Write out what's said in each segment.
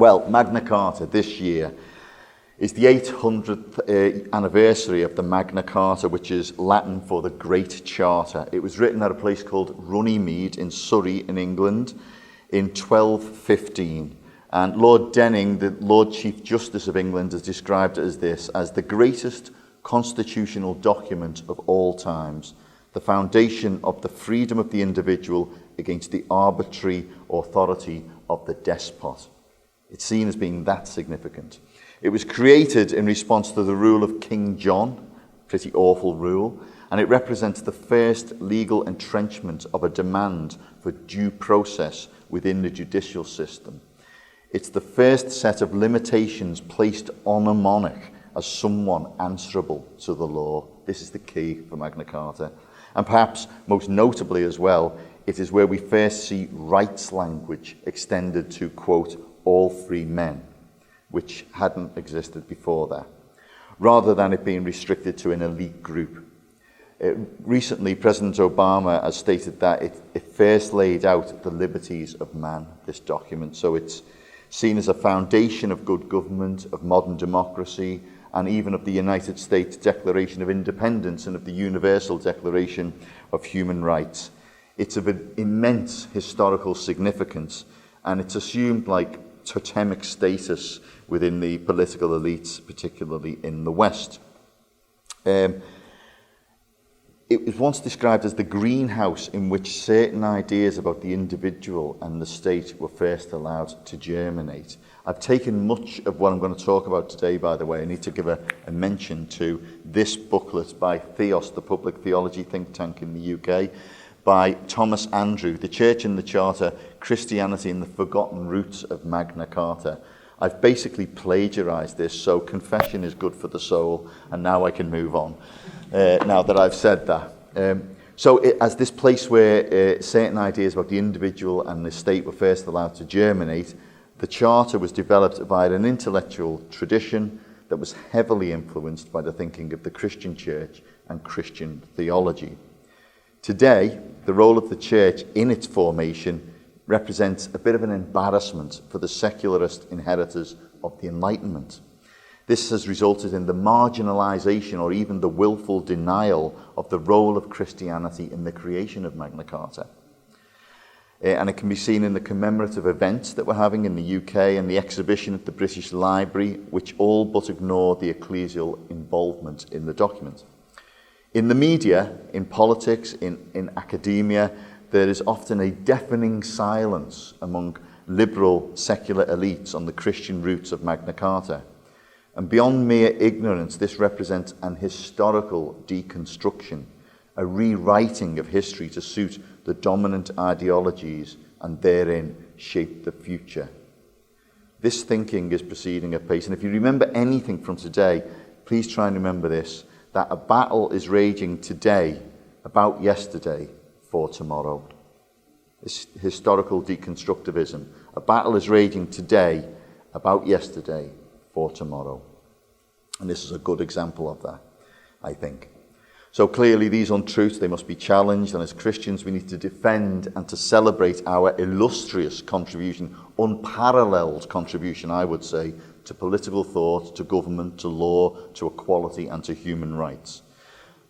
Well, Magna Carta this year is the 800th anniversary of the Magna Carta, which is Latin for the Great Charter. It was written at a place called Runnymede in Surrey in England in 1215. And Lord Denning, the Lord Chief Justice of England, has described it as this, as the greatest constitutional document of all times, the foundation of the freedom of the individual against the arbitrary authority of the despot. It's seen as being that significant. It was created in response to the rule of King John, pretty awful rule, and it represents the first legal entrenchment of a demand for due process within the judicial system. It's the first set of limitations placed on a monarch as someone answerable to the law. This is the key for Magna Carta. And perhaps most notably as well, it is where we first see rights language extended to, quote, all free men, which hadn't existed before that, rather than it being restricted to an elite group. Recently, President Obama has stated that it first laid out the liberties of man, this document, so it's seen as a foundation of good government, of modern democracy, and even of the United States Declaration of Independence and of the Universal Declaration of Human Rights. It's of an immense historical significance, and it's assumed like totemic status within the political elites, particularly in the West. It was once described as the greenhouse in which certain ideas about the individual and the state were first allowed to germinate. I've taken much of what I'm going to talk about today, by the way. I need to give a mention to this booklet by Theos, the public theology think tank in the UK, by Thomas Andrew, The Church and the Charter, Christianity and the Forgotten Roots of Magna Carta. I've basically plagiarized this, so confession is good for the soul, and now I can move on, now that I've said that. As this place where certain ideas about the individual and the state were first allowed to germinate, the Charter was developed by an intellectual tradition that was heavily influenced by the thinking of the Christian Church and Christian theology. Today, the role of the Church in its formation represents a bit of an embarrassment for the secularist inheritors of the Enlightenment. This has resulted in the marginalization or even the willful denial of the role of Christianity in the creation of Magna Carta. And it can be seen in the commemorative events that we're having in the UK and the exhibition at the British Library, which all but ignore the ecclesial involvement in the document. In the media, in politics, in academia, there is often a deafening silence among liberal secular elites on the Christian roots of Magna Carta. And beyond mere ignorance, this represents an historical deconstruction, a rewriting of history to suit the dominant ideologies and therein shape the future. This thinking is proceeding at pace. And if you remember anything from today, please try and remember this, that a battle is raging today about yesterday for tomorrow. It's historical deconstructivism. A battle is raging today about yesterday for tomorrow. And this is a good example of that, I think. So clearly these untruths, they must be challenged, and as Christians we need to defend and to celebrate our illustrious contribution, unparalleled contribution, I would say, to political thought, to government, to law, to equality and to human rights.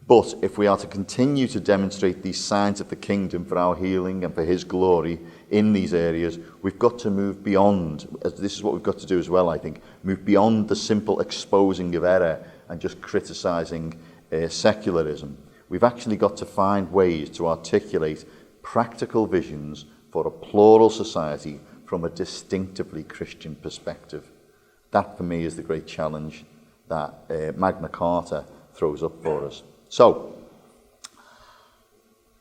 But if we are to continue to demonstrate these signs of the kingdom for our healing and for his glory in these areas, we've got to move beyond, this is what we've got to do as well, I think, move beyond the simple exposing of error and just criticising secularism. We've actually got to find ways to articulate practical visions for a plural society from a distinctively Christian perspective. That, for me, is the great challenge that Magna Carta throws up for us. So,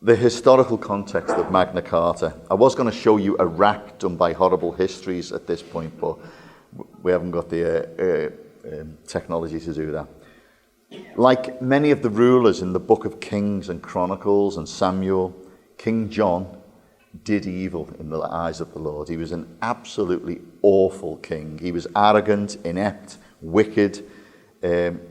the historical context of Magna Carta. I was going to show you a rap done by Horrible Histories at this point, but we haven't got the technology to do that. Like many of the rulers in the Book of Kings and Chronicles and Samuel, King John did evil in the eyes of the Lord. He was an absolutely awful king. He was arrogant, inept, wicked,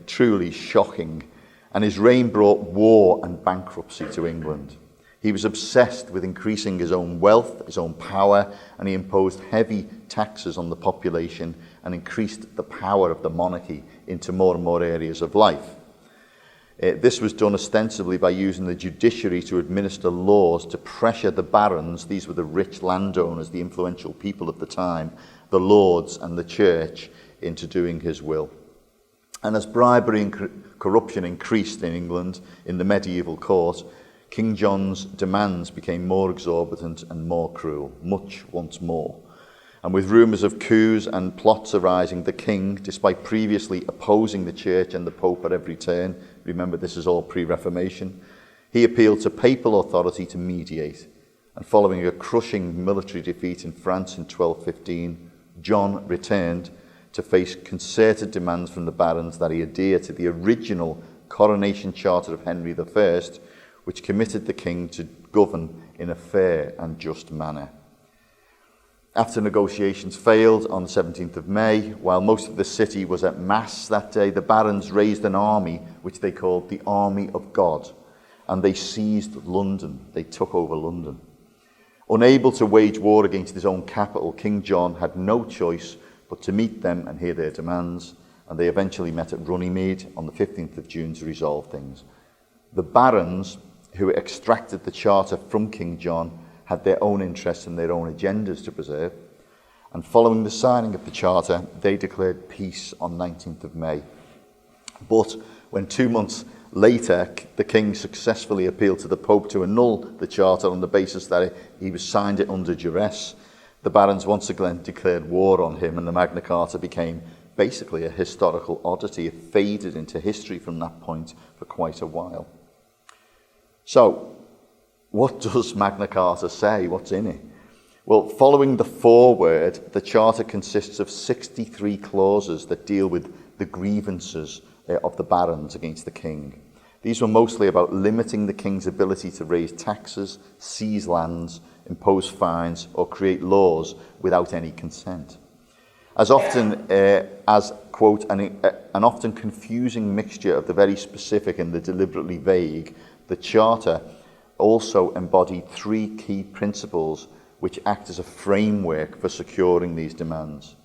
truly shocking. And his reign brought war and bankruptcy to England. He was obsessed with increasing his own wealth, his own power, and he imposed heavy taxes on the population and increased the power of the monarchy into more and more areas of life. This was done ostensibly by using the judiciary to administer laws to pressure the barons, these were the rich landowners, the influential people of the time, the lords and the church, into doing his will. And as bribery and corruption increased in England in the medieval court, King John's demands became more exorbitant and more cruel, much once more. And with rumours of coups and plots arising, the king, despite previously opposing the church and the pope at every turn, remember this is all pre-Reformation, he appealed to papal authority to mediate. And following a crushing military defeat in France in 1215, John returned to face concerted demands from the barons that he adhere to the original coronation charter of Henry I, which committed the king to govern in a fair and just manner. After negotiations failed on the 17th of May, while most of the city was at mass that day, the barons raised an army which they called the Army of God, and they seized London. They took over London. Unable to wage war against his own capital, King John had no choice but to meet them and hear their demands, and they eventually met at Runnymede on the 15th of June to resolve things. The barons who extracted the charter from King John had their own interests and their own agendas to preserve, and following the signing of the charter, they declared peace on 19th of May. But when 2 months later, the king successfully appealed to the Pope to annul the charter on the basis that he was signed it under duress, the barons once again declared war on him, and the Magna Carta became basically a historical oddity. It faded into history from that point for quite a while. So, what does Magna Carta say? What's in it? Well, following the foreword, the Charter consists of 63 clauses that deal with the grievances of the barons against the king. These were mostly about limiting the king's ability to raise taxes, seize lands, impose fines, or create laws without any consent. As often as, quote, an often confusing mixture of the very specific and the deliberately vague, the Charter also embodied 3 key principles which act as a framework for securing these demands.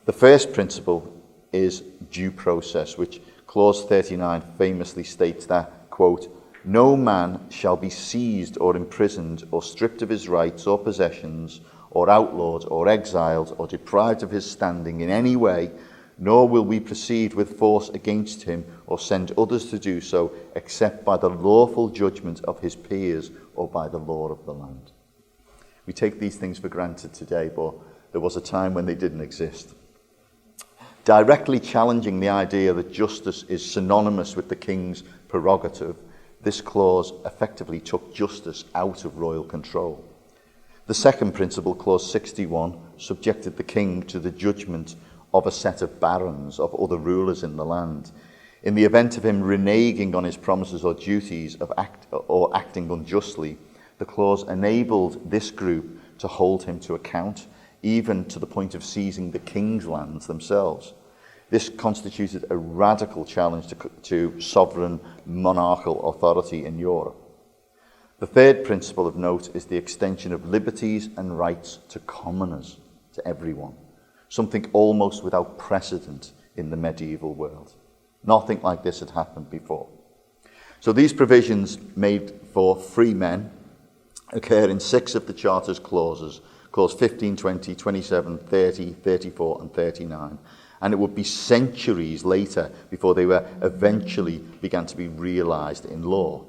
The first principle is due process, which Clause 39 famously states that, quote, "No man shall be seized or imprisoned or stripped of his rights or possessions or outlawed or exiled or deprived of his standing in any way, nor will we proceed with force against him or send others to do so, except by the lawful judgment of his peers or by the law of the land." We take these things for granted today, but there was a time when they didn't exist. Directly challenging the idea that justice is synonymous with the king's prerogative, this clause effectively took justice out of royal control. The second principle, Clause 61, subjected the king to the judgment of a set of barons, of other rulers in the land. In the event of him reneging on his promises or duties or acting unjustly, the clause enabled this group to hold him to account, even to the point of seizing the king's lands themselves. This constituted a radical challenge to sovereign monarchical authority in Europe. The third principle of note is the extension of liberties and rights to commoners, to everyone, something almost without precedent in the medieval world. Nothing like this had happened before. So these provisions made for free men occur in 6 of the Charter's clauses, Clause 15, 20, 27, 30, 34 and 39. And it would be centuries later before they were eventually began to be realised in law.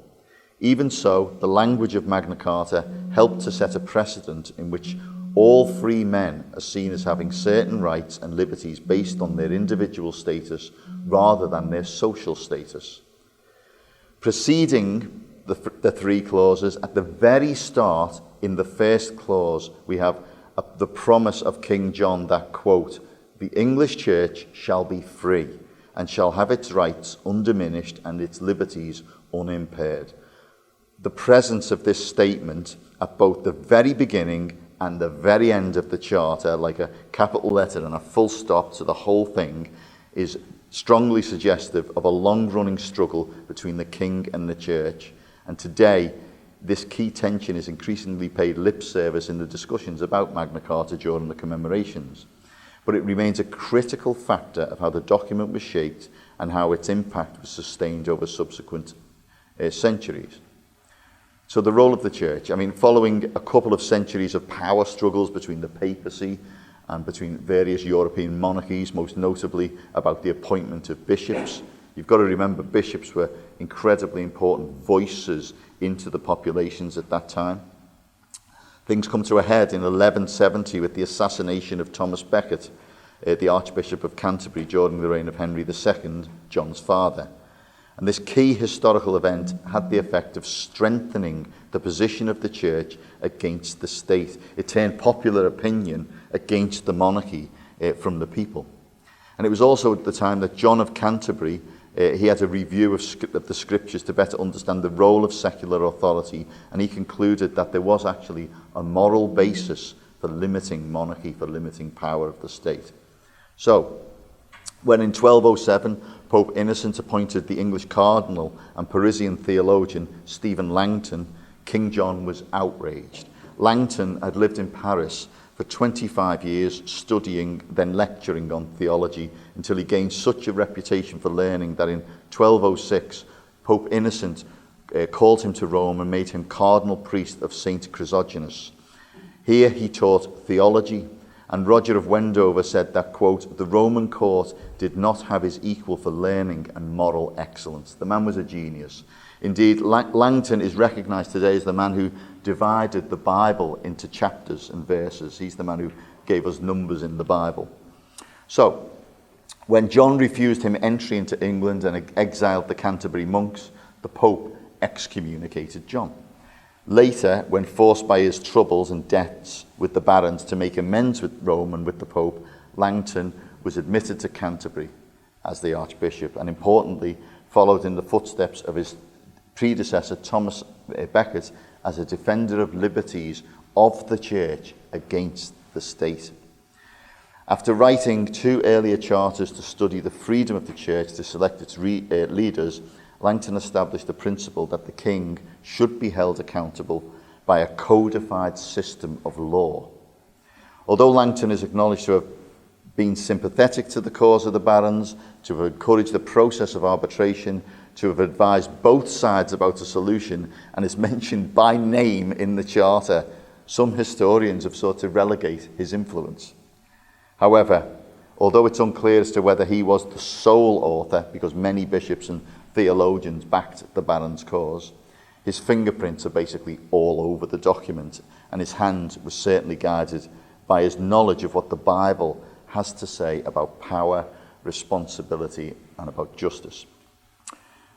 Even so, the language of Magna Carta helped to set a precedent in which all free men are seen as having certain rights and liberties based on their individual status rather than their social status. Preceding the 3 clauses, at the very start, in the first clause, we have the promise of King John that, quote, "The English Church shall be free and shall have its rights undiminished and its liberties unimpaired." The presence of this statement at both the very beginning and the very end of the Charter, like a capital letter and a full stop to the whole thing, is strongly suggestive of a long-running struggle between the king and the church. And today, this key tension is increasingly paid lip service in the discussions about Magna Carta during the commemorations, but it remains a critical factor of how the document was shaped and how its impact was sustained over subsequent centuries. So the role of the church, following a couple of centuries of power struggles between the papacy and between various European monarchies, most notably about the appointment of bishops. You've got to remember bishops were incredibly important voices into the populations at that time. Things come to a head in 1170 with the assassination of Thomas Becket, the Archbishop of Canterbury, during the reign of Henry II, John's father. And this key historical event had the effect of strengthening the position of the church against the state. It turned popular opinion against the monarchy from the people. And it was also at the time that John of Canterbury, he had a review of the scriptures to better understand the role of secular authority, and he concluded that there was actually a moral basis for limiting monarchy, for limiting power of the state. So, when in 1207 Pope Innocent appointed the English cardinal and Parisian theologian Stephen Langton, King John was outraged. Langton had lived in Paris for 25 years, studying, then lecturing on theology, until he gained such a reputation for learning that in 1206 Pope Innocent called him to Rome and made him cardinal priest of St. Chrysogonus. Here he taught theology, and Roger of Wendover said that, quote, the Roman court did not have his equal for learning and moral excellence. The man was a genius. Indeed, Langton is recognised today as the man who divided the Bible into chapters and verses. He's the man who gave us numbers in the Bible. So, when John refused him entry into England and exiled the Canterbury monks, the Pope excommunicated John. Later, when forced by his troubles and debts with the barons to make amends with Rome and with the Pope, Langton was admitted to Canterbury as the Archbishop, and importantly, followed in the footsteps of his predecessor Thomas Becket as a defender of liberties of the Church against the state. After writing two earlier charters to study the freedom of the Church to select its leaders, Langton established the principle that the king should be held accountable by a codified system of law. Although Langton is acknowledged to have been sympathetic to the cause of the barons, to have encouraged the process of arbitration, to have advised both sides about a solution, and is mentioned by name in the charter, some historians have sought to relegate his influence. However, although it's unclear as to whether he was the sole author, because many bishops and theologians backed the barons' cause, his fingerprints are basically all over the document, and his hand was certainly guided by his knowledge of what the Bible has to say about power, responsibility, and about justice.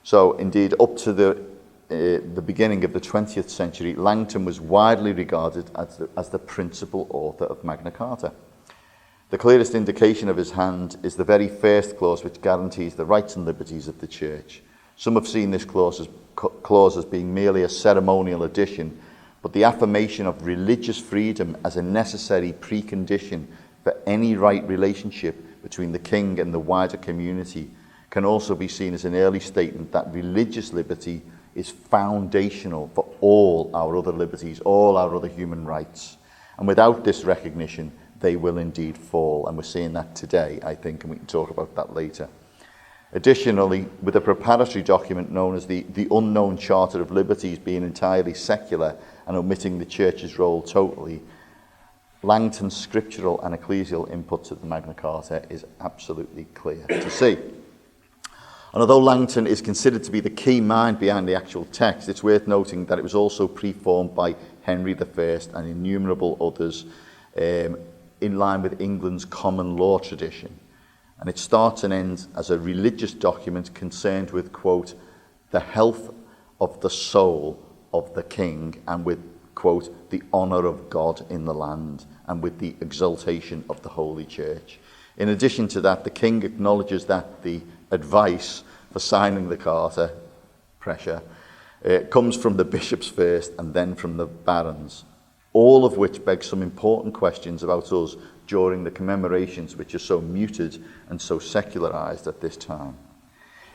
So, indeed, up to the beginning of the 20th century, Langton was widely regarded as the principal author of Magna Carta. The clearest indication of his hand is the very first clause which guarantees the rights and liberties of the Church. Some have seen this clause as being merely a ceremonial addition, but the affirmation of religious freedom as a necessary precondition for any right relationship between the king and the wider community can also be seen as an early statement that religious liberty is foundational for all our other liberties, all our other human rights. And without this recognition, they will indeed fall. And we're seeing that today, I think, and we can talk about that later. Additionally, with a preparatory document known as the Unknown Charter of Liberties being entirely secular and omitting the Church's role totally, Langton's scriptural and ecclesial input to the Magna Carta is absolutely clear to see. And although Langton is considered to be the key mind behind the actual text, it's worth noting that it was also preformed by Henry I and innumerable others in line with England's common law tradition. And it starts and ends as a religious document concerned with, quote, the health of the soul of the king, and with, quote, the honour of God in the land, and with the exaltation of the Holy Church. In addition to that, the king acknowledges that the advice for signing the Carta, pressure, comes from the bishops first and then from the barons, all of which beg some important questions about us during the commemorations, which are so muted and so secularised at this time.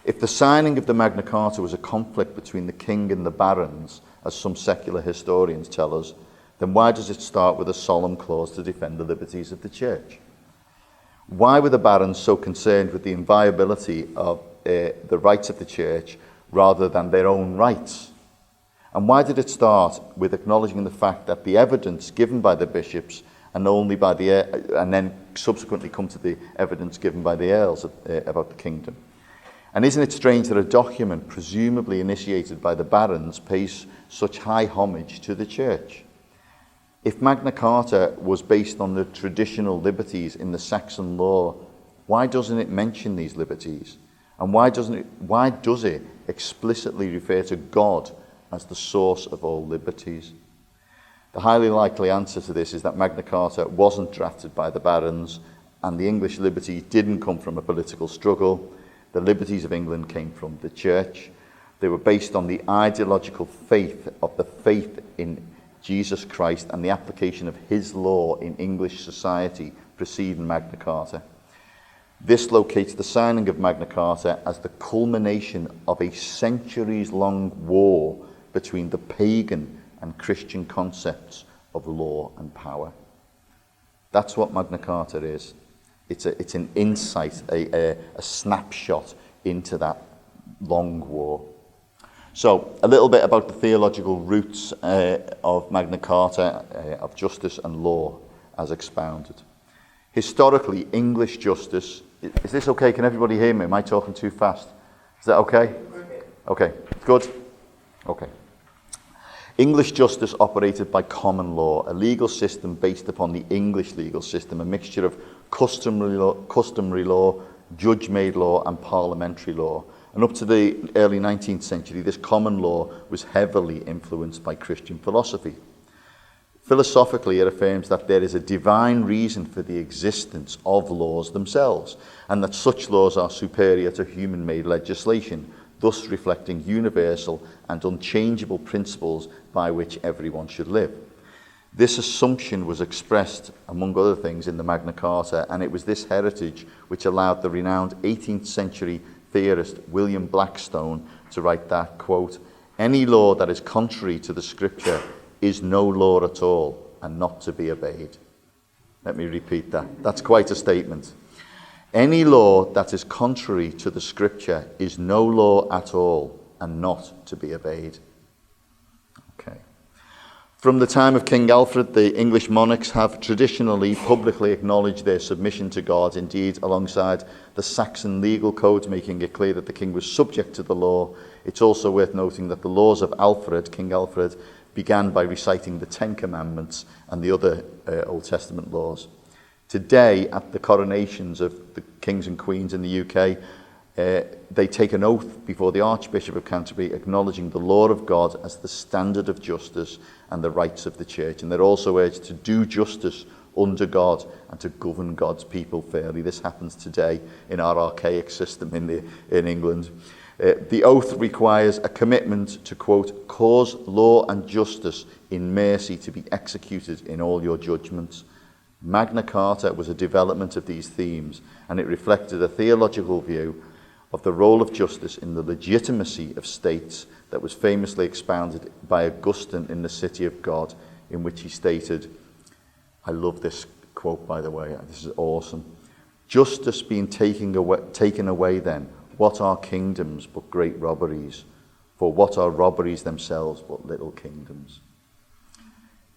If the signing of the Magna Carta was a conflict between the king and the barons, as some secular historians tell us, then why does it start with a solemn clause to defend the liberties of the church? Why were the barons so concerned with the inviolability of the rights of the church rather than their own rights? And why did it start with acknowledging the fact that the evidence given by the bishops and then subsequently come to the evidence given by the earls about the kingdom? And isn't it strange that a document presumably initiated by the barons pays such high homage to the church? If Magna Carta was based on the traditional liberties in the Saxon law, why doesn't it mention these liberties? And why does it explicitly refer to God as the source of all liberties? The highly likely answer to this is that Magna Carta wasn't drafted by the barons, and the English liberties didn't come from a political struggle. The liberties of England came from the church. They were based on the ideological faith in Jesus Christ and the application of his law in English society preceding Magna Carta. This locates the signing of Magna Carta as the culmination of a centuries-long war between the pagan and Christian concepts of law and power. That's what Magna Carta is. It's an insight, a snapshot into that long war. So, a little bit about the theological roots of Magna Carta, of justice and law, as expounded. Historically, English justice... Is this okay? Can everybody hear me? Am I talking too fast? Is that okay? Okay, good. Okay. English justice operated by common law, a legal system based upon the English legal system, a mixture of customary law, judge-made law, and parliamentary law. And up to the early 19th century, this common law was heavily influenced by Christian philosophy. Philosophically, it affirms that there is a divine reason for the existence of laws themselves, and that such laws are superior to human-made legislation, thus reflecting universal and unchangeable principles by which everyone should live. This assumption was expressed, among other things, in the Magna Carta, and it was this heritage which allowed the renowned 18th century theorist William Blackstone to write that, quote, "Any law that is contrary to the scripture is no law at all and not to be obeyed." Let me repeat that. That's quite a statement. Any law that is contrary to the scripture is no law at all and not to be obeyed. Okay. From the time of King Alfred, the English monarchs have traditionally publicly acknowledged their submission to God, indeed, alongside the Saxon legal codes making it clear that the king was subject to the law. It's also worth noting that the laws of Alfred, King Alfred, began by reciting the Ten Commandments and the other Old Testament laws. Today, at the coronations of the kings and queens in the UK, they take an oath before the Archbishop of Canterbury, acknowledging the law of God as the standard of justice and the rights of the church. And they're also urged to do justice under God and to govern God's people fairly. This happens today in our archaic system in England. The oath requires a commitment to, quote, "cause law and justice in mercy to be executed in all your judgments." Magna Carta was a development of these themes, and it reflected a theological view of the role of justice in the legitimacy of states that was famously expounded by Augustine in the City of God, in which he stated, I love this quote, by the way, this is awesome. "Justice being taken away then, what are kingdoms but great robberies? For what are robberies themselves but little kingdoms?"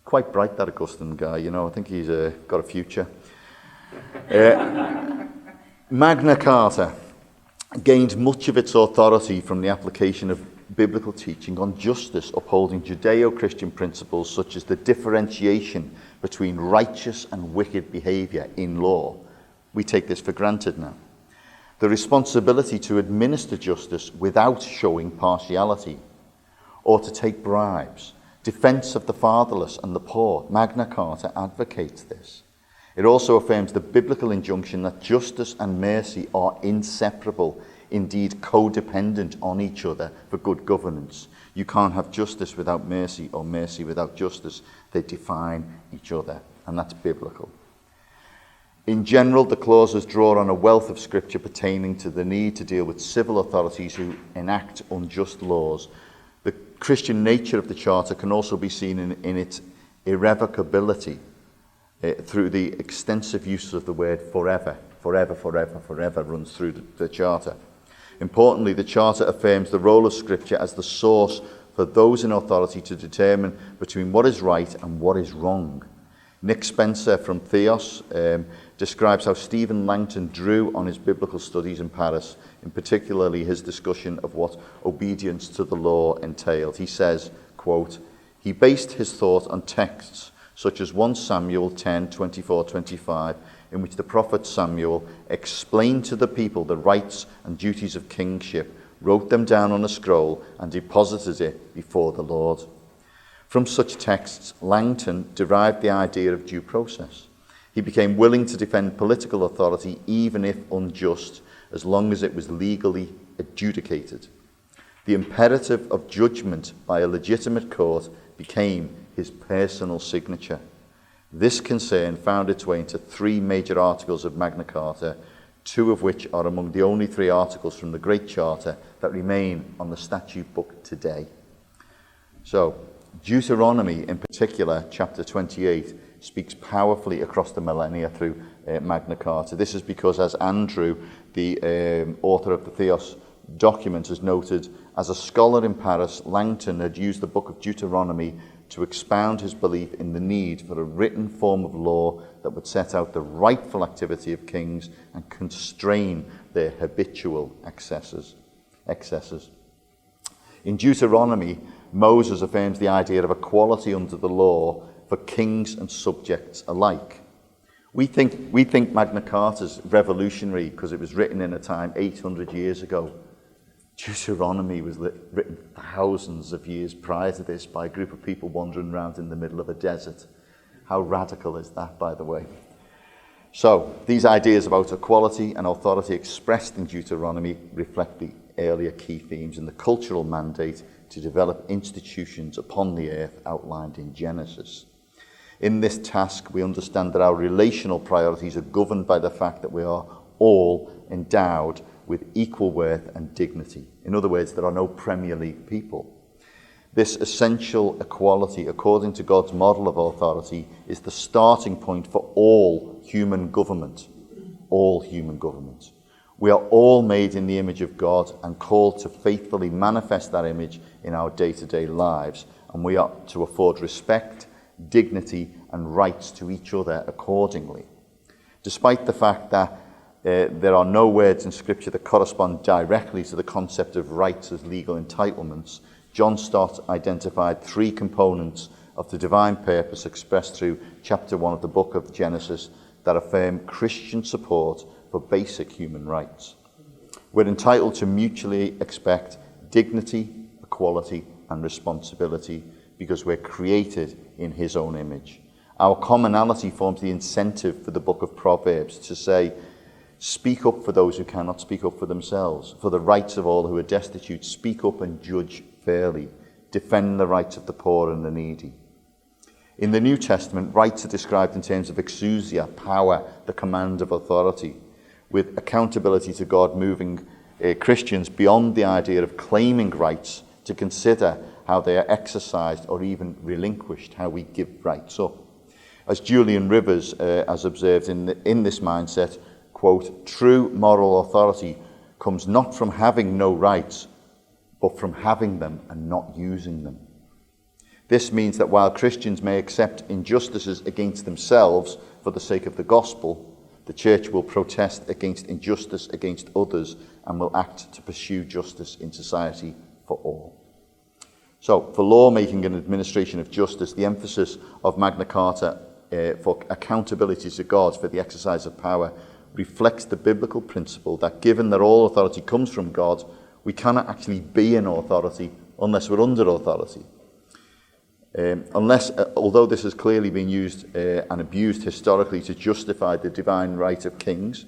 Quite bright, that Augustine guy, you know. I think he's got a future. Magna Carta gained much of its authority from the application of biblical teaching on justice, upholding Judeo-Christian principles such as the differentiation between righteous and wicked behaviour in law. We take this for granted now. The responsibility to administer justice without showing partiality or to take bribes, defence of the fatherless and the poor. Magna Carta advocates this. It also affirms the biblical injunction that justice and mercy are inseparable, indeed codependent on each other for good governance. You can't have justice without mercy or mercy without justice. They define each other, and that's biblical. In general, the clauses draw on a wealth of scripture pertaining to the need to deal with civil authorities who enact unjust laws. The Christian nature of the Charter can also be seen in its irrevocability through the extensive use of the word forever. Forever, forever, forever runs through the Charter. Importantly, the Charter affirms the role of Scripture as the source for those in authority to determine between what is right and what is wrong. Nick Spencer from Theos describes how Stephen Langton drew on his biblical studies in Paris, in particularly his discussion of what obedience to the law entailed. He says, quote, he based his thought on texts such as 1 Samuel 10, 24, 25, in which the prophet Samuel explained to the people the rights and duties of kingship, wrote them down on a scroll, and deposited it before the Lord. From such texts, Langton derived the idea of due process. He became willing to defend political authority, even if unjust, as long as it was legally adjudicated. The imperative of judgment by a legitimate court became his personal signature. This concern found its way into 3 major articles of Magna Carta, 2 of which are among the only 3 articles from the Great Charter that remain on the statute book today. So, Deuteronomy in particular, chapter 28, speaks powerfully across the millennia through Magna Carta. This is because, as Andrew, the author of the Theos document, has noted, as a scholar in Paris, Langton had used the book of Deuteronomy to expound his belief in the need for a written form of law that would set out the rightful activity of kings and constrain their habitual excesses. In Deuteronomy, Moses affirms the idea of equality under the law for kings and subjects alike. We think Magna Carta's revolutionary because it was written in a time 800 years ago. Deuteronomy was written thousands of years prior to this by a group of people wandering around in the middle of a desert. How radical is that, by the way? So, these ideas about equality and authority expressed in Deuteronomy reflect the earlier key themes in the cultural mandate to develop institutions upon the earth outlined in Genesis. In this task, we understand that our relational priorities are governed by the fact that we are all endowed with equal worth and dignity. In other words, there are no Premier League people. This essential equality, according to God's model of authority, is the starting point for all human government. All human government. We are all made in the image of God and called to faithfully manifest that image in our day-to-day lives, and we are to afford respect, dignity, and rights to each other accordingly. Despite the fact that there are no words in Scripture that correspond directly to the concept of rights as legal entitlements, John Stott identified 3 components of the divine purpose expressed through chapter 1 of the book of Genesis that affirm Christian support for basic human rights. We're entitled to mutually expect dignity, equality, and responsibility because we're created in his own image. Our commonality forms the incentive for the book of Proverbs to say, speak up for those who cannot speak up for themselves, for the rights of all who are destitute. Speak up and judge fairly. Defend the rights of the poor and the needy. In the New Testament, rights are described in terms of exousia, power, the command of authority, with accountability to God moving Christians beyond the idea of claiming rights to consider how they are exercised or even relinquished, how we give rights up. As Julian Rivers has observed in this mindset, quote, true moral authority comes not from having no rights, but from having them and not using them. This means that while Christians may accept injustices against themselves for the sake of the gospel, the church will protest against injustice against others and will act to pursue justice in society for all. So, for lawmaking and administration of justice, the emphasis of Magna Carta for accountability to God for the exercise of power reflects the biblical principle that given that all authority comes from God, we cannot actually be in authority unless we're under authority. Although this has clearly been used and abused historically to justify the divine right of kings,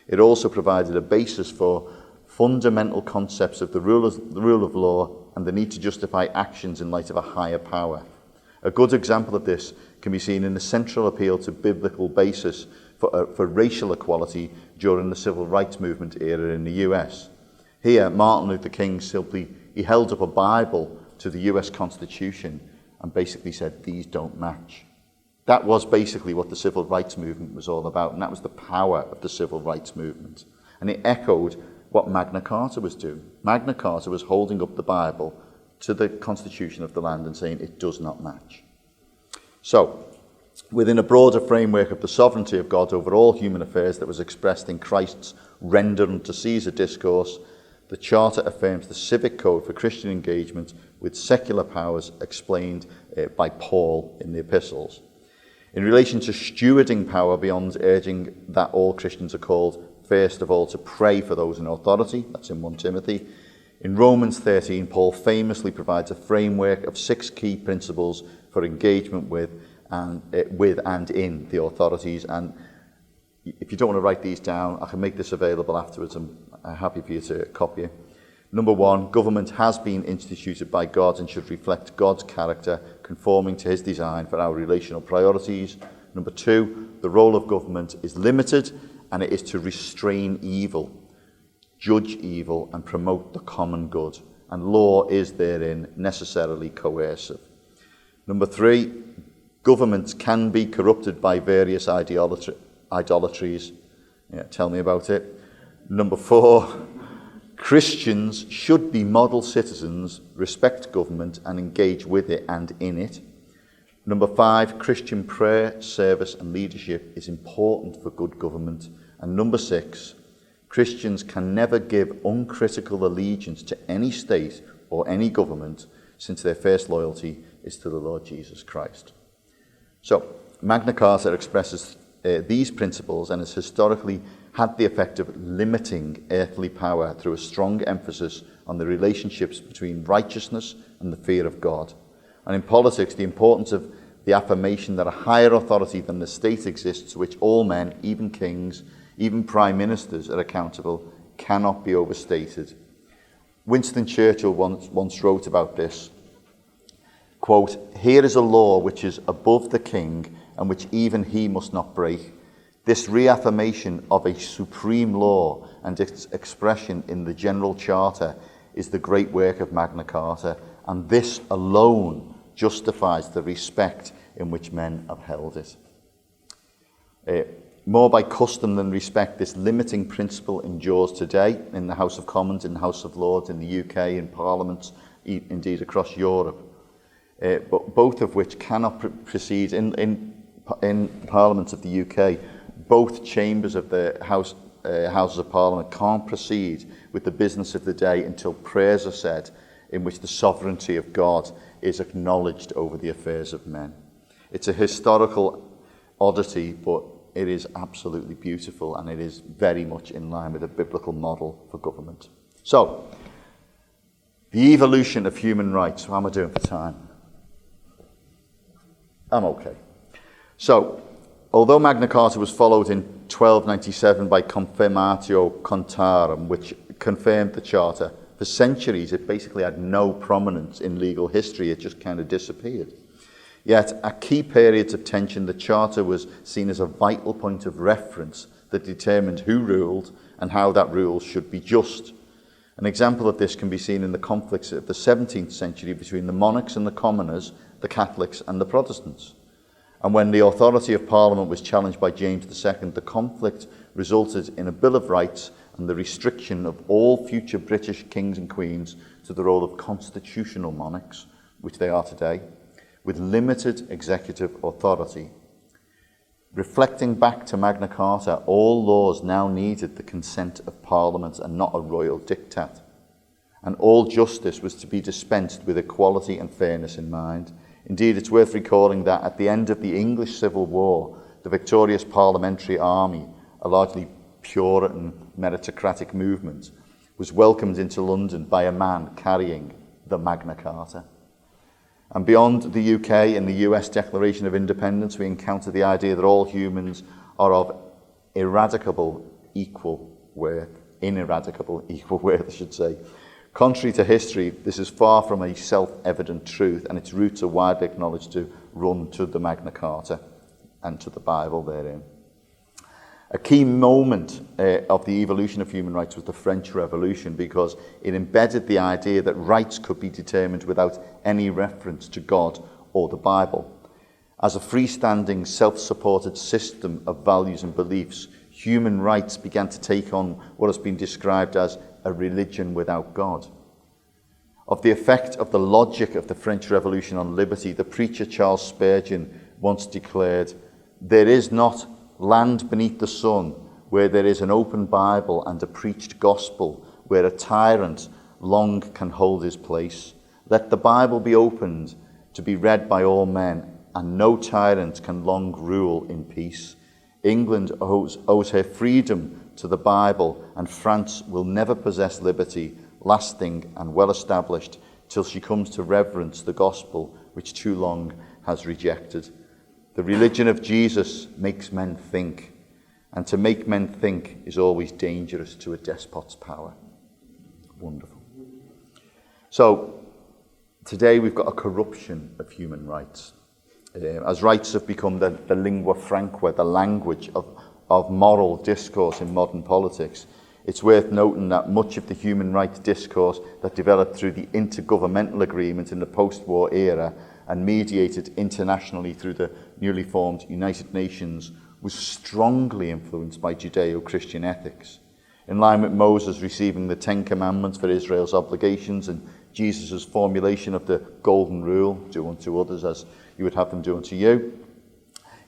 it also provided a basis for fundamental concepts of the rule of law and the need to justify actions in light of a higher power. A good example of this can be seen in the central appeal to biblical basis for racial equality during the civil rights movement era in the US. Here, Martin Luther King he held up a Bible to the US Constitution and basically said, these don't match. That was basically what the civil rights movement was all about, and that was the power of the civil rights movement. And it echoed what Magna Carta was doing. Magna Carta was holding up the Bible to the constitution of the land and saying it does not match. So, within a broader framework of the sovereignty of God over all human affairs that was expressed in Christ's render unto Caesar discourse, the Charter affirms the civic code for Christian engagement with secular powers explained by Paul in the epistles. In relation to stewarding power, beyond urging that all Christians are called, first of all, to pray for those in authority, that's in 1 Timothy. In Romans 13, Paul famously provides a framework of 6 key principles for engagement with and in the authorities. And if you don't want to write these down, I can make this available afterwards. I'm happy for you to copy it. Number 1, government has been instituted by God and should reflect God's character, conforming to his design for our relational priorities. Number 2, the role of government is limited, and it is to restrain evil, judge evil, and promote the common good. And law is therein necessarily coercive. Number 3, governments can be corrupted by various idolatries. Yeah, tell me about it. Number 4, Christians should be model citizens, respect government, and engage with it and in it. Number 5, Christian prayer, service, and leadership is important for good government. And number 6, Christians can never give uncritical allegiance to any state or any government, since their first loyalty is to the Lord Jesus Christ. So, Magna Carta expresses these principles and has historically had the effect of limiting earthly power through a strong emphasis on the relationships between righteousness and the fear of God. And in politics, the importance of the affirmation that a higher authority than the state exists, to which all men, even kings, even prime ministers, are accountable, cannot be overstated. Winston Churchill once wrote about this, quote, "Here is a law which is above the king and which even he must not break. This reaffirmation of a supreme law and its expression in the General Charter is the great work of Magna Carta, and this alone justifies the respect in which men have held it." More by custom than respect, this limiting principle endures today in the House of Commons, in the House of Lords, in the UK, in Parliaments, indeed across Europe, but both of which cannot proceed in Parliaments of the UK. Both chambers of the Houses of Parliament can't proceed with the business of the day until prayers are said, in which the sovereignty of God is acknowledged over the affairs of men. It's a historical oddity, but it is absolutely beautiful, and it is very much in line with a biblical model for government. So, the evolution of human rights. How am I doing for time? I'm okay. So, although Magna Carta was followed in 1297 by Confirmatio Contarum, which confirmed the Charter, for centuries it basically had no prominence in legal history. It just kind of disappeared. Yet, at key periods of tension, the Charter was seen as a vital point of reference that determined who ruled and how that rule should be just. An example of this can be seen in the conflicts of the 17th century between the monarchs and the commoners, the Catholics and the Protestants. And when the authority of Parliament was challenged by James II, the conflict resulted in a Bill of Rights and the restriction of all future British kings and queens to the role of constitutional monarchs, which they are today, with limited executive authority. Reflecting back to Magna Carta, all laws now needed the consent of Parliament and not a royal diktat. And all justice was to be dispensed with equality and fairness in mind. Indeed, it's worth recalling that at the end of the English Civil War, the victorious parliamentary army, a largely Puritan meritocratic movement, was welcomed into London by a man carrying the Magna Carta. And beyond the UK and the US Declaration of Independence, we encounter the idea that all humans are of ineradicable equal worth, I should say. Contrary to history, this is far from a self-evident truth, and its roots are widely acknowledged to run to the Magna Carta and to the Bible therein. A key moment of the evolution of human rights was the French Revolution, because it embedded the idea that rights could be determined without any reference to God or the Bible. As a freestanding, self-supported system of values and beliefs, human rights began to take on what has been described as a religion without God. Of the effect of the logic of the French Revolution on liberty, the preacher Charles Spurgeon once declared, "There is not land beneath the sun where there is an open Bible and a preached gospel, where a tyrant long can hold his place. Let the Bible be opened to be read by all men, and no tyrant can long rule in peace. England owes her freedom to the Bible, and France will never possess liberty, lasting and well established, till she comes to reverence the gospel which too long has rejected." The religion of Jesus makes men think, and to make men think is always dangerous to a despot's power. Wonderful. So, today we've got a corruption of human rights. As rights have become the lingua franca, the language of moral discourse in modern politics, it's worth noting that much of the human rights discourse that developed through the intergovernmental agreement in the post-war era and mediated internationally through the newly formed United Nations was strongly influenced by Judeo-Christian ethics. In line with Moses receiving the Ten Commandments for Israel's obligations and Jesus' formulation of the Golden Rule, do unto others as you would have them do unto you,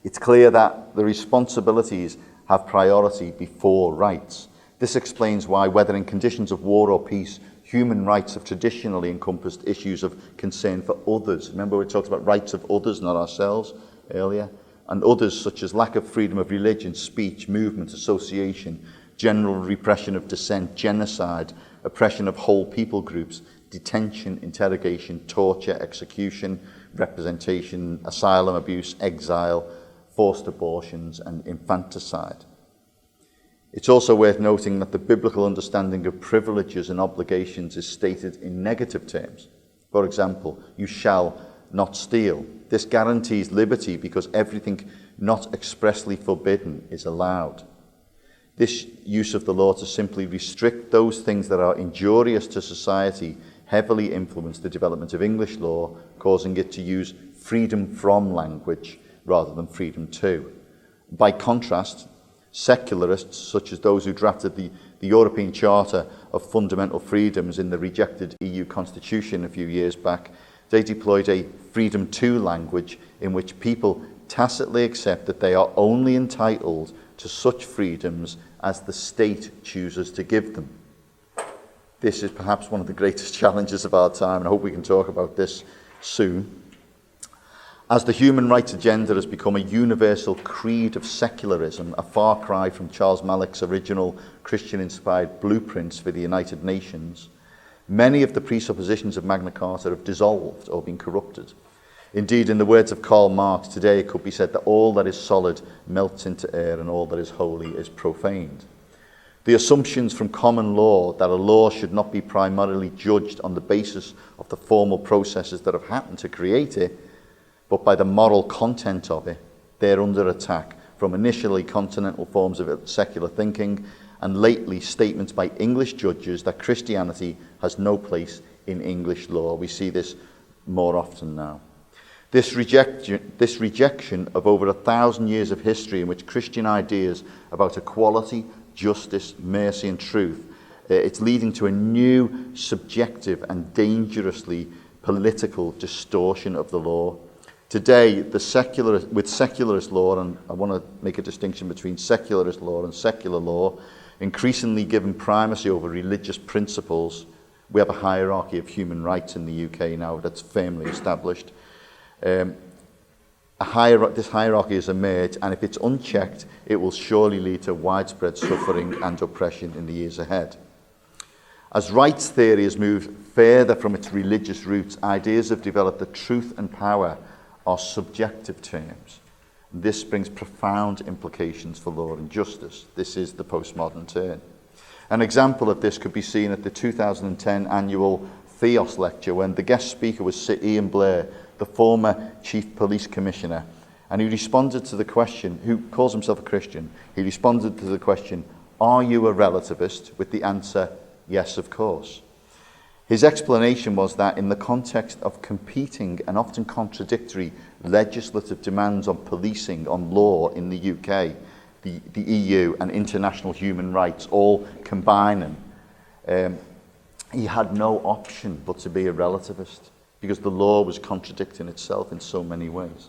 it's clear that the responsibilities have priority before rights. This explains why, whether in conditions of war or peace, human rights have traditionally encompassed issues of concern for others. Remember, we talked about rights of others, not ourselves, earlier. And others such as lack of freedom of religion, speech, movement, association, general repression of dissent, genocide, oppression of whole people groups, detention, interrogation, torture, execution, representation, asylum abuse, exile, forced abortions, and infanticide. It's also worth noting that the biblical understanding of privileges and obligations is stated in negative terms. For example, you shall not steal. This guarantees liberty because everything not expressly forbidden is allowed. This use of the law to simply restrict those things that are injurious to society heavily influenced the development of English law, causing it to use freedom from language rather than freedom to. By contrast, secularists, such as those who drafted the European Charter of Fundamental Freedoms in the rejected EU Constitution a few years back, they deployed a freedom to language in which people tacitly accept that they are only entitled to such freedoms as the state chooses to give them. This is perhaps one of the greatest challenges of our time, and I hope we can talk about this soon. As the human rights agenda has become a universal creed of secularism, a far cry from Charles Mallock's original Christian-inspired blueprints for the United Nations, many of the presuppositions of Magna Carta have dissolved or been corrupted. Indeed, in the words of Karl Marx, today it could be said that all that is solid melts into air and all that is holy is profaned. The assumptions from common law that a law should not be primarily judged on the basis of the formal processes that have happened to create it, but by the moral content of it, they're under attack from initially continental forms of secular thinking and lately statements by English judges that Christianity has no place in English law. We see this more often now. This rejection of over 1,000 years of history in which Christian ideas about equality, justice, mercy and truth, it's leading to a new subjective and dangerously political distortion of the law. Today, with secularist law, and I want to make a distinction between secularist law and secular law, increasingly given primacy over religious principles, we have a hierarchy of human rights in the UK now that's firmly established. This hierarchy has emerged, and if it's unchecked, it will surely lead to widespread suffering and oppression in the years ahead. As rights theory has moved further from its religious roots, ideas have developed that truth and power are subjective terms. This brings profound implications for law and justice. This is the postmodern turn. An example of this could be seen at the 2010 annual Theos lecture, when the guest speaker was Sir Ian Blair, the former Chief Police Commissioner, And he responded to the question, who calls himself a Christian, he responded to the question, are you a relativist? With the answer, yes, of course. His explanation was that in the context of competing and often contradictory legislative demands on policing, on law in the UK, the EU and international human rights all combining, he had no option but to be a relativist because the law was contradicting itself in so many ways.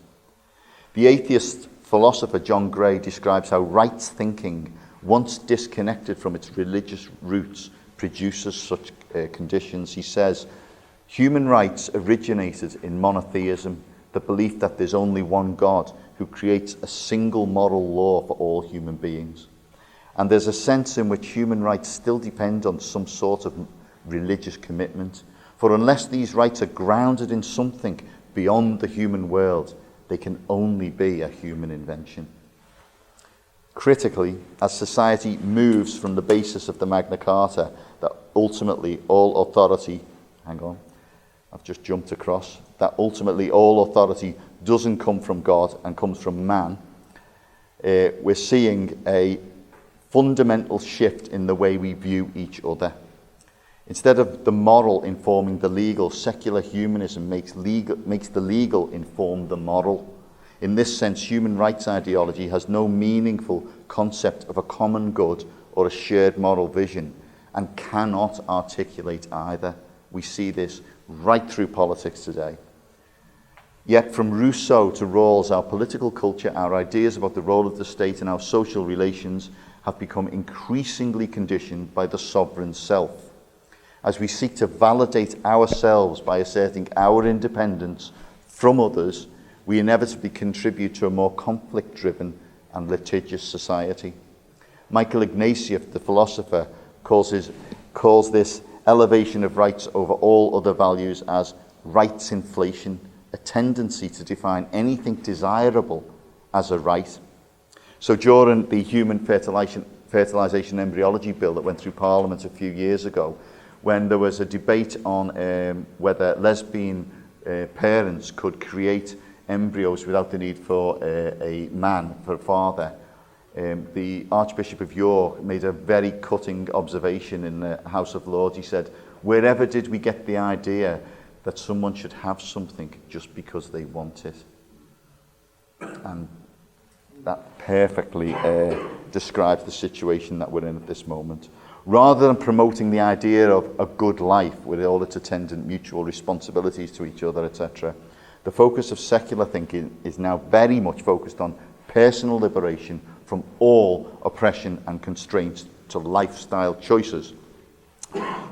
The atheist philosopher John Gray describes how rights thinking, once disconnected from its religious roots, produces such conditions. He says, human rights originated in monotheism, the belief that there's only one God who creates a single moral law for all human beings. And there's a sense in which human rights still depend on some sort of religious commitment. For unless these rights are grounded in something beyond the human world, they can only be a human invention. Critically, as society moves from the basis of the Magna Carta, that ultimately all authority, that ultimately all authority doesn't come from God and comes from man, we're seeing a fundamental shift in the way we view each other. Instead of the moral informing the legal, secular humanism makes the legal inform the moral. In this sense, human rights ideology has no meaningful concept of a common good or a shared moral vision and cannot articulate either. We see this right through politics today. Yet from Rousseau to Rawls, our political culture, our ideas about the role of the state and our social relations have become increasingly conditioned by the sovereign self. As we seek to validate ourselves by asserting our independence from others, we inevitably contribute to a more conflict-driven and litigious society. Michael Ignatieff, the philosopher, calls this elevation of rights over all other values as rights inflation, a tendency to define anything desirable as a right. So during the human fertilisation embryology bill that went through Parliament a few years ago, when there was a debate on whether lesbian parents could create embryos without the need for a man, for a father, the Archbishop of York made a very cutting observation in the House of Lords. He said, wherever did we get the idea that someone should have something just because they want it? And that perfectly describes the situation that we're in at this moment. Rather than promoting the idea of a good life with all its attendant mutual responsibilities to each other, etc., the focus of secular thinking is now very much focused on personal liberation from all oppression and constraints to lifestyle choices.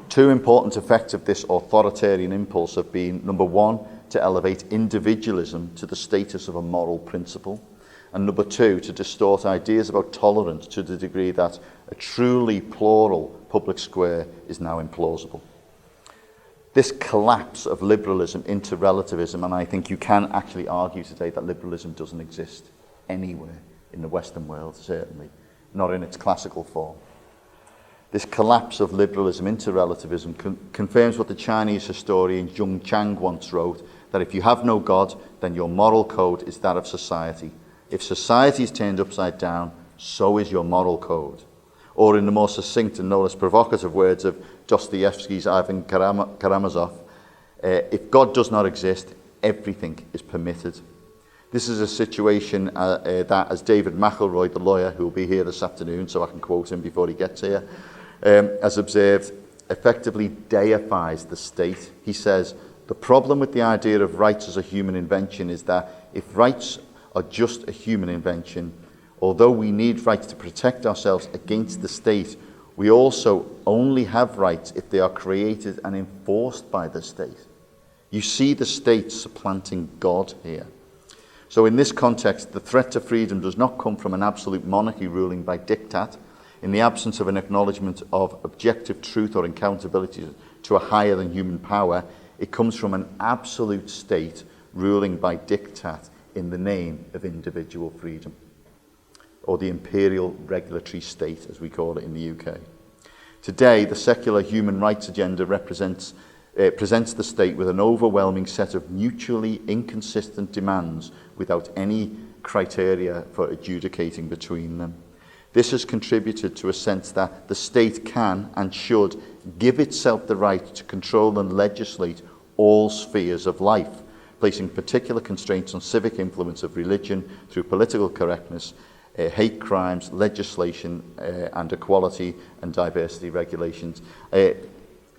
Two important effects of this authoritarian impulse have been, number one, to elevate individualism to the status of a moral principle, and number two, to distort ideas about tolerance to the degree that a truly plural public square is now implausible. This collapse of liberalism into relativism, and I think you can actually argue today that liberalism doesn't exist anywhere in the Western world, certainly, not in its classical form. This collapse of liberalism into relativism confirms what the Chinese historian Zheng Chang once wrote, that if you have no God, then your moral code is that of society. If society is turned upside down, so is your moral code. Or in the more succinct and no less provocative words of Dostoevsky's Ivan Karamazov, if God does not exist, everything is permitted. This is a situation that, as David McElroy, the lawyer, who will be here this afternoon, so I can quote him before he gets here, has observed, effectively deifies the state. He says, the problem with the idea of rights as a human invention is that if rights are just a human invention, although we need rights to protect ourselves against the state, we also only have rights if they are created and enforced by the state. You see the state supplanting God here. So in this context, the threat to freedom does not come from an absolute monarchy ruling by diktat, in the absence of an acknowledgement of objective truth or accountability to a higher than human power. It comes from an absolute state ruling by diktat in the name of individual freedom, or the imperial regulatory state, as we call it in the UK. Today, the secular human rights agenda presents the state with an overwhelming set of mutually inconsistent demands without any criteria for adjudicating between them. This has contributed to a sense that the state can and should give itself the right to control and legislate all spheres of life, placing particular constraints on civic influence of religion through political correctness, hate crimes, legislation, and equality and diversity regulations.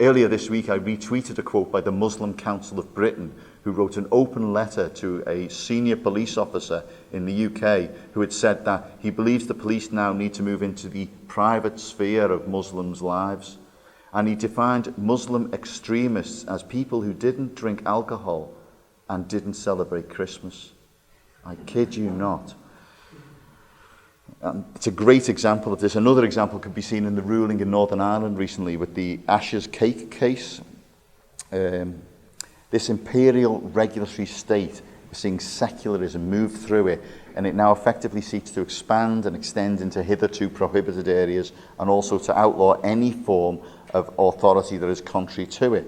Earlier this week, I retweeted a quote by the Muslim Council of Britain, who wrote an open letter to a senior police officer in the UK who had said that he believes the police now need to move into the private sphere of Muslims' lives. And he defined Muslim extremists as people who didn't drink alcohol and didn't celebrate Christmas. I kid you not. It's a great example of this. Another example could be seen in the ruling in Northern Ireland recently with the Ashes Cake case. This imperial regulatory state, we're seeing secularism move through it, and it now effectively seeks to expand and extend into hitherto prohibited areas, and also to outlaw any form of authority that is contrary to it.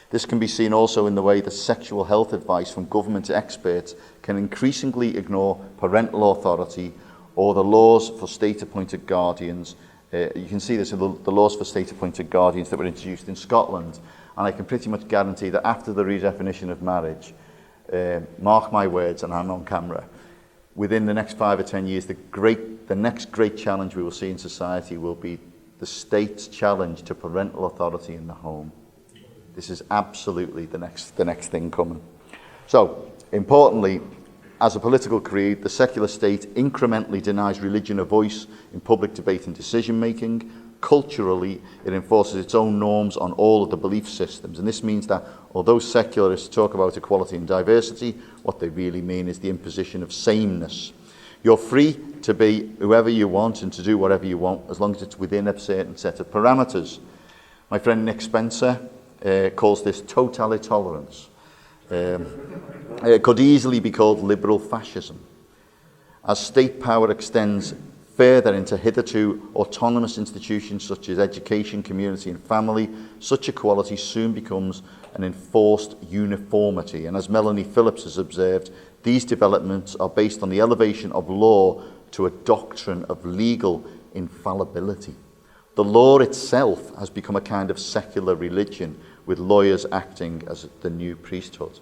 This can be seen also in the way that sexual health advice from government experts can increasingly ignore parental authority or the laws for state-appointed guardians. You can see this in the laws for state-appointed guardians that were introduced in Scotland. And I can pretty much guarantee that after the redefinition of marriage, mark my words, and I'm on camera, within the next 5 or 10 years, the next great challenge we will see in society will be the state's challenge to parental authority in the home. This is absolutely the next thing coming. So, importantly, as a political creed, the secular state incrementally denies religion a voice in public debate and decision-making. Culturally, it enforces its own norms on all of the belief systems. And this means that although secularists talk about equality and diversity, what they really mean is the imposition of sameness. You're free to be whoever you want and to do whatever you want, as long as it's within a certain set of parameters. My friend Nick Spencer calls this totalitolerance. It could easily be called liberal fascism. As state power extends further into hitherto autonomous institutions such as education, community and family, such equality soon becomes an enforced uniformity. And as Melanie Phillips has observed, these developments are based on the elevation of law to a doctrine of legal infallibility. The law itself has become a kind of secular religion, with lawyers acting as the new priesthood.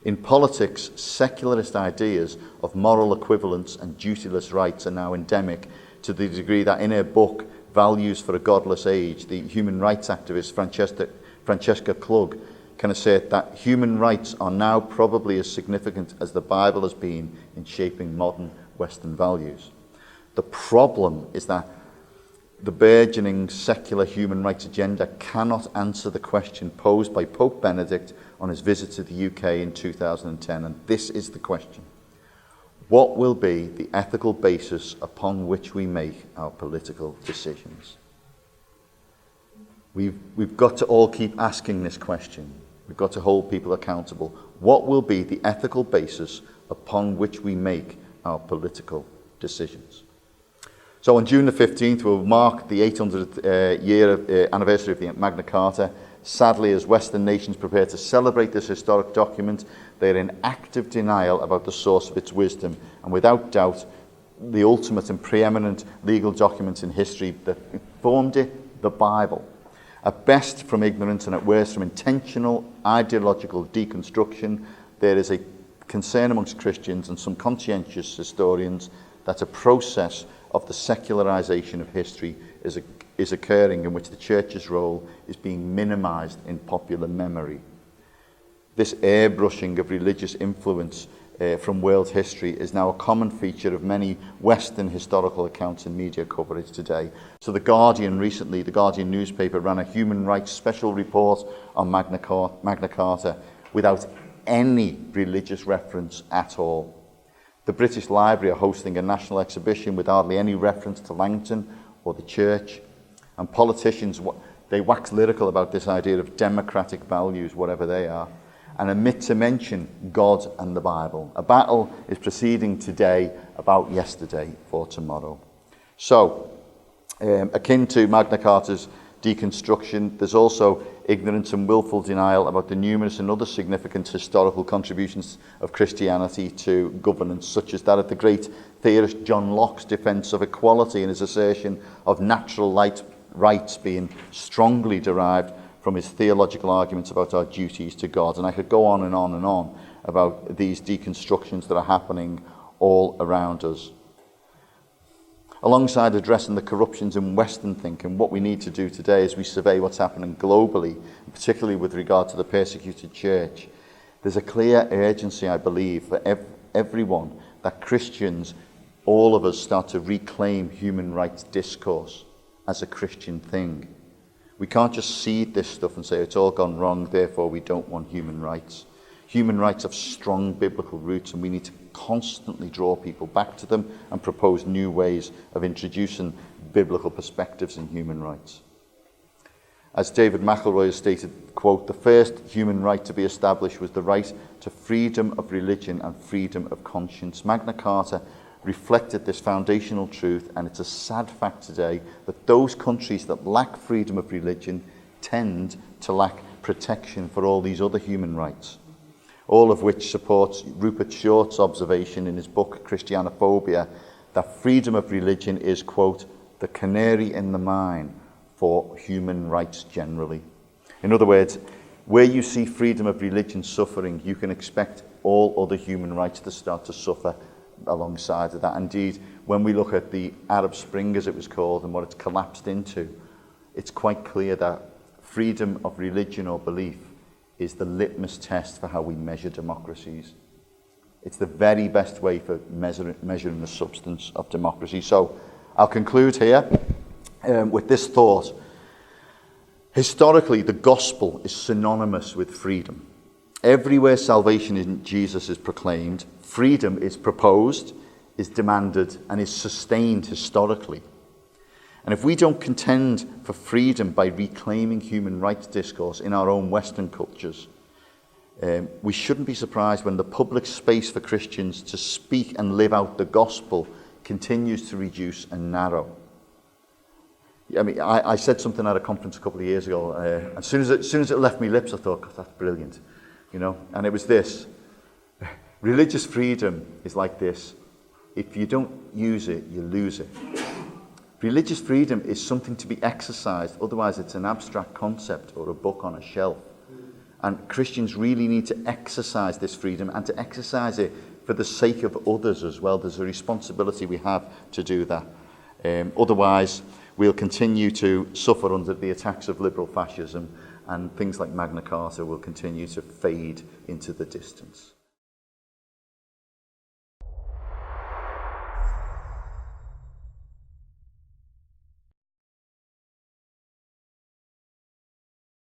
In politics, secularist ideas of moral equivalence and dutiless rights are now endemic, to the degree that in her book, Values for a Godless Age, the human rights activist Francesca Klug can assert that human rights are now probably as significant as the Bible has been in shaping modern Western values. The problem is that the burgeoning secular human rights agenda cannot answer the question posed by Pope Benedict on his visit to the UK in 2010, and this is the question. What will be the ethical basis upon which we make our political decisions? We've got to all keep asking this question. We've got to hold people accountable. What will be the ethical basis upon which we make our political decisions? So on June the 15th, we'll mark the 800th year anniversary of the Magna Carta. Sadly, as Western nations prepare to celebrate this historic document, they are in active denial about the source of its wisdom, and without doubt, the ultimate and preeminent legal document in history that formed it, the Bible. At best from ignorance, and at worst from intentional ideological deconstruction, there is a concern amongst Christians and some conscientious historians that a process of the secularization of history is occurring, in which the church's role is being minimized in popular memory. This airbrushing of religious influence from world history is now a common feature of many Western historical accounts and media coverage today. So the Guardian newspaper ran a human rights special report on Magna Carta without any religious reference at all. The British Library are hosting a national exhibition with hardly any reference to Langton or the church. And politicians, they wax lyrical about this idea of democratic values, whatever they are, and omit to mention God and the Bible. A battle is proceeding today about yesterday for tomorrow. So, akin to Magna Carta's deconstruction. There's also ignorance and willful denial about the numerous and other significant historical contributions of Christianity to governance, such as that of the great theorist John Locke's defence of equality and his assertion of natural rights being strongly derived from his theological arguments about our duties to God. And I could go on and on and on about these deconstructions that are happening all around us. Alongside addressing the corruptions in Western thinking, what we need to do today as we survey what's happening globally, particularly with regard to the persecuted church, there's a clear urgency, I believe, for everyone that Christians, all of us, start to reclaim human rights discourse as a Christian thing. We can't just seed this stuff and say it's all gone wrong, therefore we don't want human rights. Human rights have strong biblical roots, and we need to constantly draw people back to them and propose new ways of introducing biblical perspectives in human rights. As David McElroy has stated, quote, "The first human right to be established was the right to freedom of religion and freedom of conscience." Magna Carta reflected this foundational truth, and it's a sad fact today that those countries that lack freedom of religion tend to lack protection for all these other human rights. All of which supports Rupert Short's observation in his book Christianophobia that freedom of religion is, quote, "the canary in the mine for human rights generally." In other words, where you see freedom of religion suffering, you can expect all other human rights to start to suffer alongside of that. Indeed, when we look at the Arab Spring, as it was called, and what it's collapsed into, it's quite clear that freedom of religion or belief is the litmus test for how we measure democracies. It's the very best way for measuring the substance of democracy. So I'll conclude here with this thought. Historically, the gospel is synonymous with freedom. Everywhere salvation in Jesus is proclaimed, freedom is proposed, is demanded, and is sustained historically. And if we don't contend for freedom by reclaiming human rights discourse in our own Western cultures, we shouldn't be surprised when the public space for Christians to speak and live out the gospel continues to reduce and narrow. I mean, I said something at a conference a couple of years ago. As soon as it left my lips, I thought, God, that's brilliant. And it was this. Religious freedom is like this. If you don't use it, you lose it. Religious freedom is something to be exercised, otherwise it's an abstract concept or a book on a shelf. And Christians really need to exercise this freedom and to exercise it for the sake of others as well. There's a responsibility we have to do that. Otherwise, we'll continue to suffer under the attacks of liberal fascism, and things like Magna Carta will continue to fade into the distance.